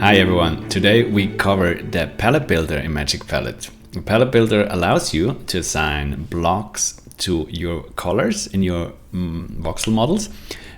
Hi everyone, today we cover the palette builder in Magic Palette. The palette builder allows you to assign blocks to your colors in your voxel models,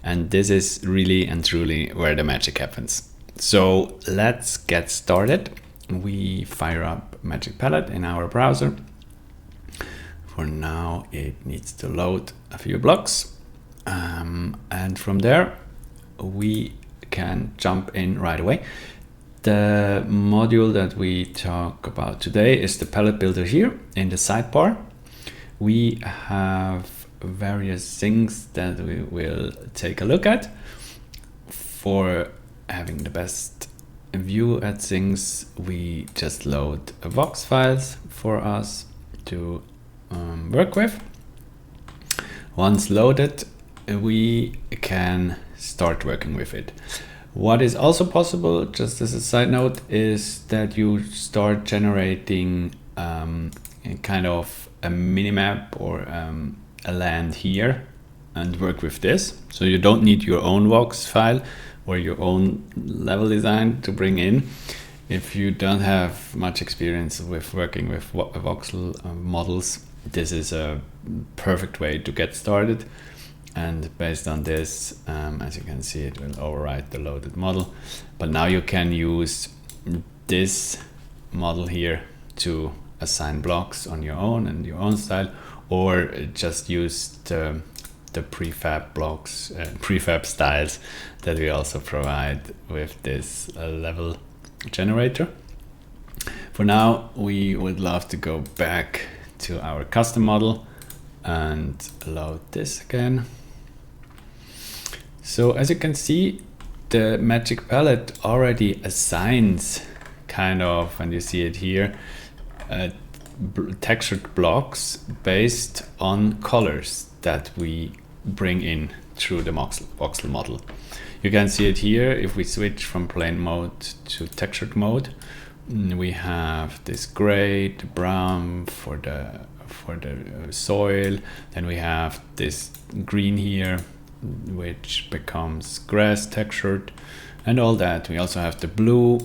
and this is really and truly where the magic happens. So let's get started. We fire up Magic Palette in our browser. For now it needs to load a few blocks, and from there we can jump in right away. The module that we talk about today is the palette builder here in the sidebar. We have various things that we will take a look at. For having the best view at things, we just load vox files for us to work with. Once loaded, we can start working with it. What is also possible, just as a side note, is that you start generating kind of a minimap or a land here and work with this. So you don't need your own vox file or your own level design to bring in. If you don't have much experience with working with voxel models, this is a perfect way to get started. And based on this, as you can see, it will override the loaded model. But now you can use this model here to assign blocks on your own and your own style, or just use the prefab blocks, prefab styles that we also provide with this level generator. For now, we would love to go back to our custom model and load this again. So as you can see, the Magic Palette already assigns kind of, and you see it here, textured blocks based on colors that we bring in through the voxel model. You can see it here. If we switch from plain mode to textured mode, we have this gray, the brown for the soil, then we have this green here, which becomes grass textured and all that. We also have the blue.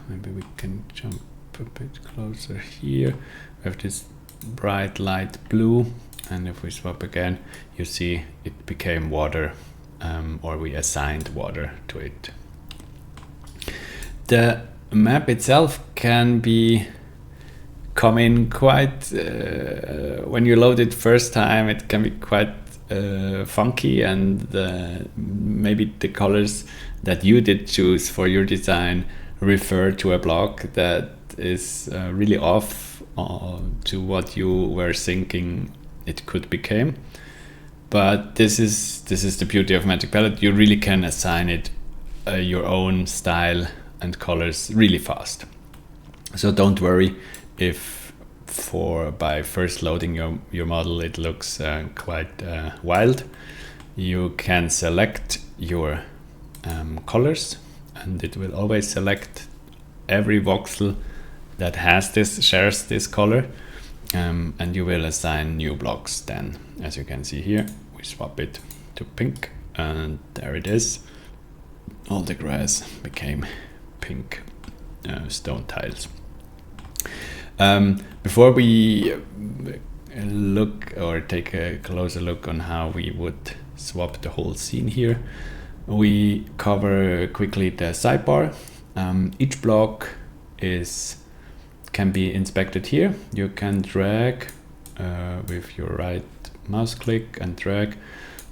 Maybe we can jump a bit closer here. We have this bright light blue, and if we swap again, you see it became water, or we assigned water to it. The map itself can come in quite when you load it first time, it can be quite funky, and maybe the colors that you did choose for your design refer to a block that is really off to what you were thinking it could become. But this is the beauty of Magic Palette. You really can assign it your own style and colors really fast. So don't worry if by first loading your model it looks quite wild. You can select your colors, and it will always select every voxel that shares this color, and you will assign new blocks. Then, as you can see here, we swap it to pink, and there it is. All the grass became pink stone tiles. Before we look or take a closer look on how we would swap the whole scene here, we cover quickly the sidebar. Each block can be inspected here. You can drag with your right mouse click and drag,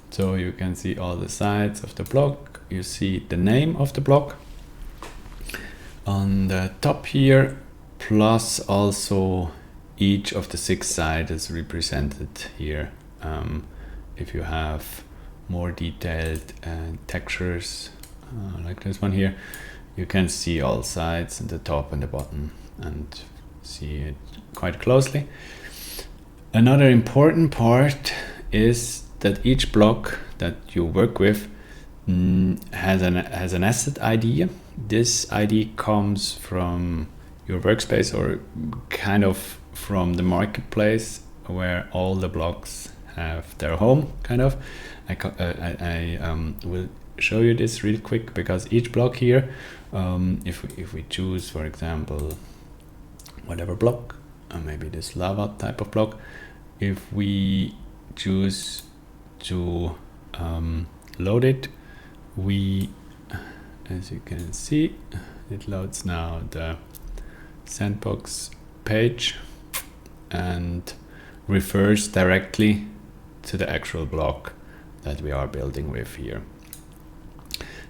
so you can see all the sides of the block. You see the name of the block on the top here, plus also each of the 6 sides is represented here. If you have more detailed textures like this one here, you can see all sides and the top and the bottom and see it quite closely. Another important part is that each block that you work with has an asset ID. This ID comes from your workspace, or kind of from the marketplace, where all the blocks have their home, kind of. I will show you this real quick, because each block here, if we choose, for example, whatever block, maybe this lava type of block, if we choose to load it, we, as you can see, it loads now the Sandbox page and refers directly to the actual block that we are building with here.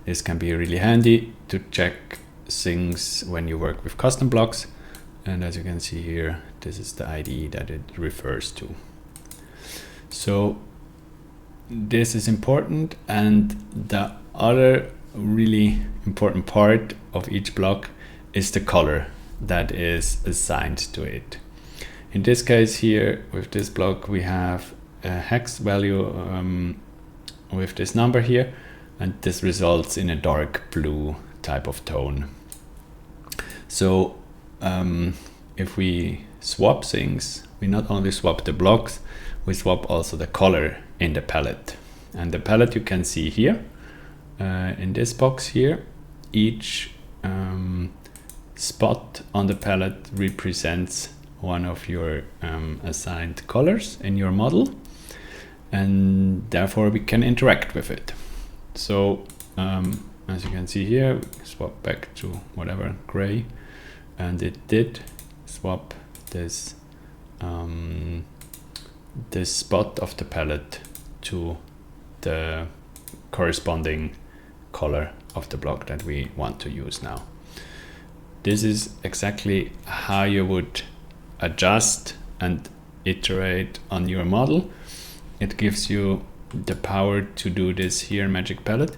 This can be really handy to check things when you work with custom blocks. And as you can see here, this is the ID that it refers to. So this is important, and the other really important part of each block is the color that is assigned to it. In this case here, with this block, we have a hex value with this number here, and this results in a dark blue type of tone. So if we swap things, we not only swap the blocks, we swap also the color in the palette. And the palette you can see here in this box here. Each spot on the palette represents one of your assigned colors in your model, and therefore we can interact with it. So as you can see here, we swap back to whatever gray, and it did swap this this spot of the palette to the corresponding color of the block that we want to use now. This is exactly how you would adjust and iterate on your model. It gives you the power to do this here in Magic Palette.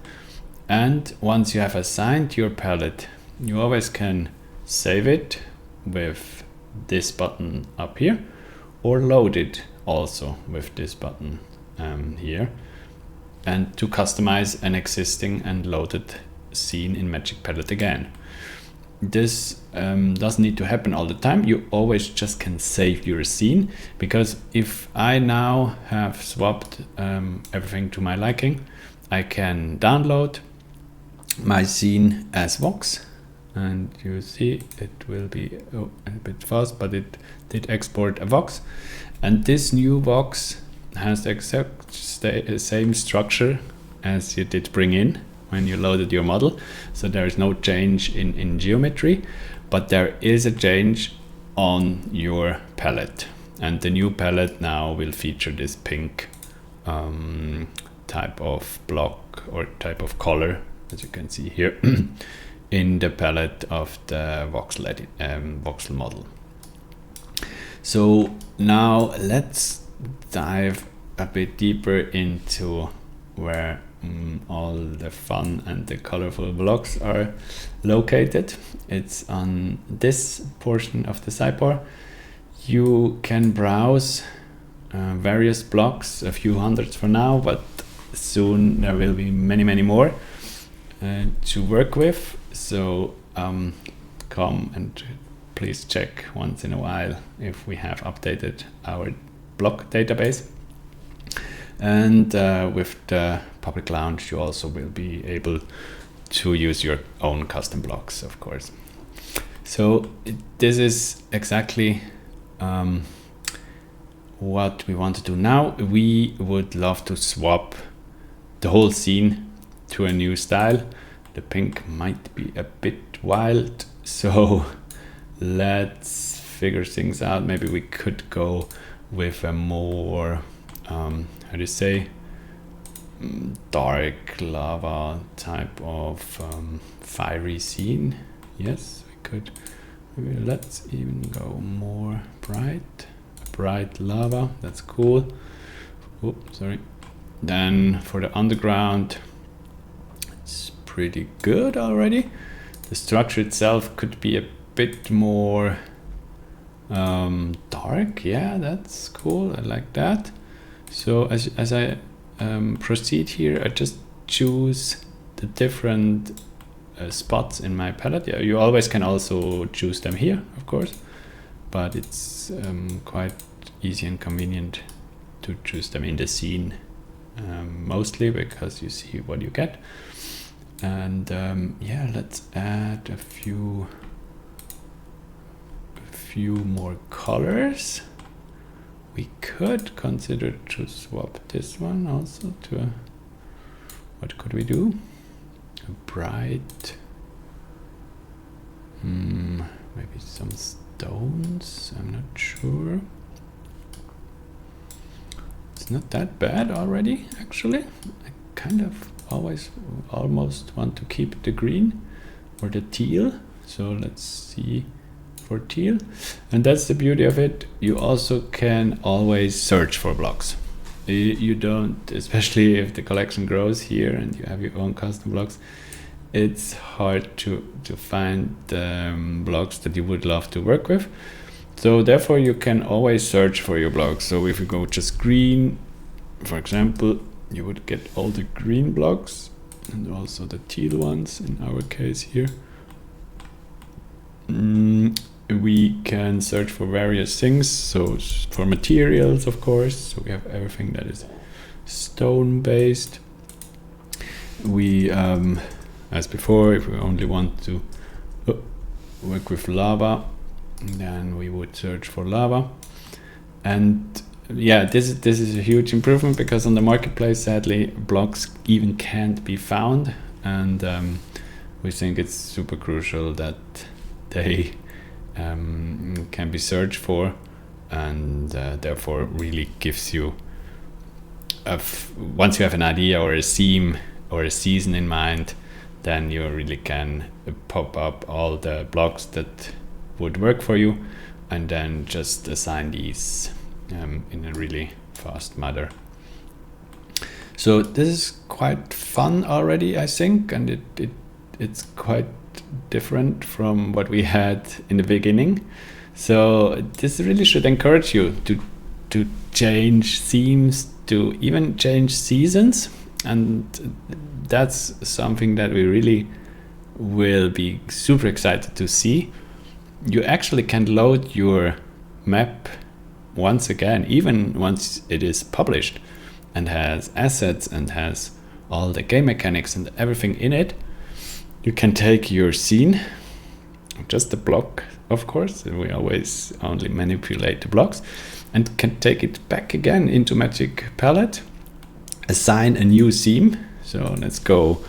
And once you have assigned your palette, you always can save it with this button up here, or load it also with this button here, and to customize an existing and loaded scene in Magic Palette again. This doesn't need to happen all the time. You always just can save your scene, because if I now have swapped everything to my liking, I can download my scene as vox, and you see it will be a bit fast, but it did export a vox, and this new vox has the exact same structure as you did bring in when you loaded your model. So there is no change in geometry, but there is a change on your palette, and the new palette now will feature this pink type of block or type of color, as you can see here in the palette of the voxel model. So now let's dive a bit deeper into where all the fun and the colorful blocks are located. It's on this portion of the sidebar. You can browse various blocks, a few hundreds for now, but soon there will be many more to work with. So come and please check once in a while if we have updated our block database. And with the public launch, you also will be able to use your own custom blocks, of course. So this is exactly what we want to do now. We would love to swap the whole scene to a new style. The pink might be a bit wild, so let's figure things out. Maybe we could go with a more how do you say, dark lava type of fiery scene. Yes, we could. Maybe let's even go more bright lava. That's cool. Oh, sorry. Then for the underground, it's pretty good already. The structure itself could be a bit more dark. Yeah, that's cool. I like that. So as I proceed here, I just choose the different spots in my palette. Yeah, you always can also choose them here, of course, but it's quite easy and convenient to choose them in the scene mostly, because you see what you get. And yeah, let's add a few more colors. We could consider to swap this one also to a, what could we do? A bright, maybe some stones, I'm not sure. It's not that bad already, actually. I kind of almost want to keep the green or the teal. So let's see for teal. And that's the beauty of it. You also can always search for blocks. You don't, especially if the collection grows here and you have your own custom blocks, it's hard to find blocks that you would love to work with. So therefore you can always search for your blocks. So if you go just green, for example, you would get all the green blocks and also the teal ones in our case here. We can search for various things, so for materials, of course, so we have everything that is stone based. We as before, if we only want to work with lava, then we would search for lava. And yeah, this is a huge improvement, because on the marketplace, sadly, blocks even can't be found, and we think it's super crucial that they can be searched for, and therefore really gives you once you have an idea or a theme or a season in mind, then you really can pop up all the blocks that would work for you, and then just assign these in a really fast manner. So this is quite fun already, I think, and it's quite different from what we had in the beginning. So this really should encourage you to change themes, to even change seasons, and that's something that we really will be super excited to see. You actually can load your map once again, even once it is published and has assets and has all the game mechanics and everything in it. You can take your scene, just the block, of course, and we always only manipulate the blocks, and can take it back again into Magic Palette, assign a new theme. So let's go,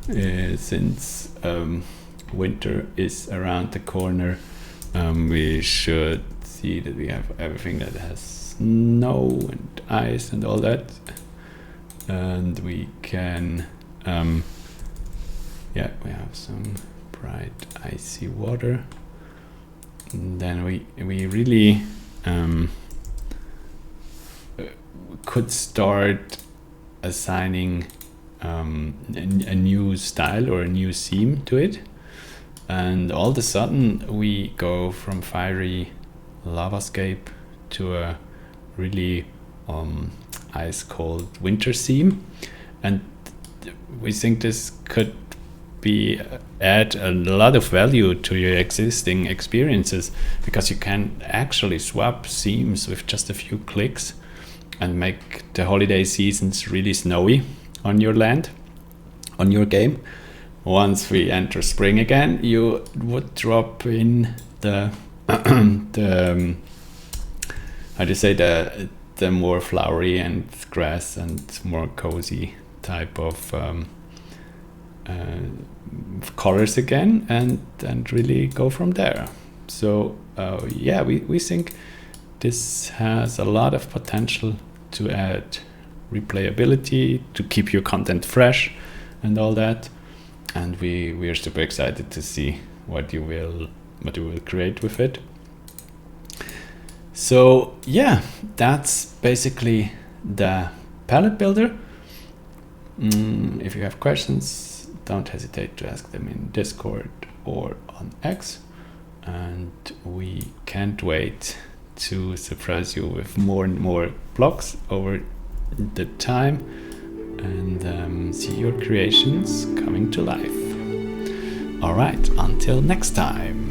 since winter is around the corner, we should see that we have everything that has snow and ice and all that, and we can yeah, we have some bright icy water, and then we really could start assigning a new style or a new theme to it, and all of a sudden we go from fiery lavascape to a really ice cold winter theme. And we think this could add a lot of value to your existing experiences, because you can actually swap themes with just a few clicks and make the holiday seasons really snowy on your land, on your game. Once we enter spring again, you would drop in the how do you say, the more flowery and grass and more cozy type of colors again, and really go from there. So yeah, we think this has a lot of potential to add replayability, to keep your content fresh and all that, and we are super excited to see what you will create with it. So yeah, that's basically the palette builder. If you have questions, don't hesitate to ask them in Discord or on X, and we can't wait to surprise you with more and more blocks over the time, and see your creations coming to life. All right, until next time.